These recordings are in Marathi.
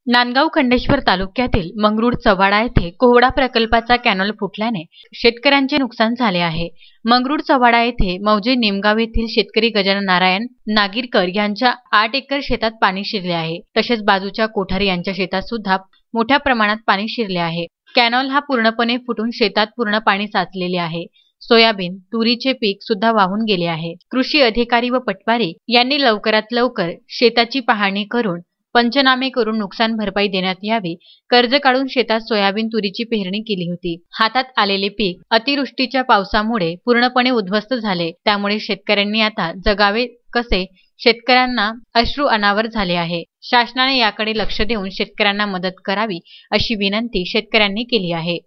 नांदगाव खंडेश्वर तालुक्यातील मंगरुळ चव्हाडा येथे कोहडा प्रकल्पाचा कॅनॉल फुटल्याने शेतकऱ्यांचे नुकसान झाले आहे। मंगरुळ चव्हाडा येथे मौजे निमगाव येथील शेतकरी गजानन नारायण नागीरकर यांच्या 8 एकर शेतात पाणी शिरले आहे। तसेच बाजूच्या कोठारी यांच्या शेतात सुद्धा मोठ्या प्रमाणात पाणी शिरले आहे। कॅनॉल हा पूर्णपणे फुटून शेतात पूर्ण पाणी साचलेले आहे। सोयाबीन, तुरीचे पीक सुद्धा वाहून गेले आहे। कृषी अधिकारी व पटवारी यांनी लवकरात लवकर शेताची पाहणी करून पंचनामे करून नुकसान भरपाई देण्यात यावी। कर्ज काढून शेतात सोयाबीन तुरीची पेरणी केली होती। हातात आलेले पीक अतिवृष्टीच्या पावसामुळे पूर्णपणे उद्ध्वस्त झाले। त्यामुळे शेतकऱ्यांनी आता जगावे कसे, शेतकऱ्यांना अश्रू अनावर झाले आहे। शासनाने याकडे लक्ष देऊन शेतकऱ्यांना मदत करावी अशी विनंती शेतकऱ्यांनी केली आहे।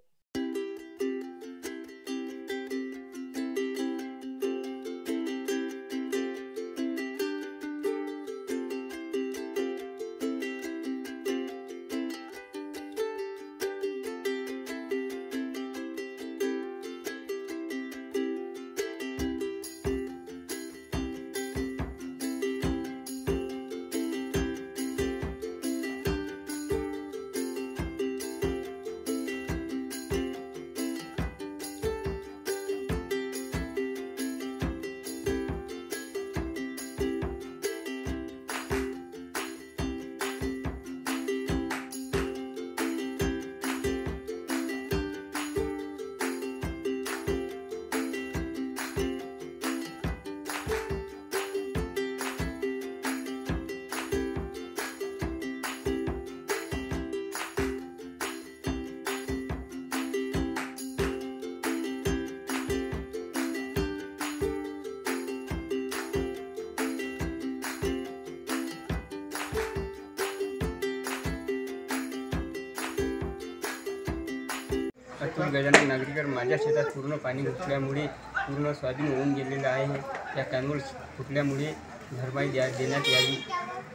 अतुल गजानन नागरीकर, माझ्या शेतात पूर्ण पाणी घुसल्यामुळे पूर्ण सोयाबीन होऊन गेलेलं आहे। या कॅनॉल फुटल्यामुळे भरपाई देण्यात यावी।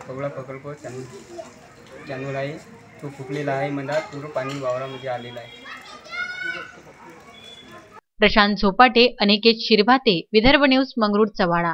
कोहडा प्रकल्प कॅनॉल आहे, तो फुटलेला आहे। मधात पूर्ण पाणी वावरामध्ये आलेलं आहे। प्रशांत झोपाटे, अनिकेत शिरभाते, विदर्भ न्यूज, मंगरुळ चव्हाडा।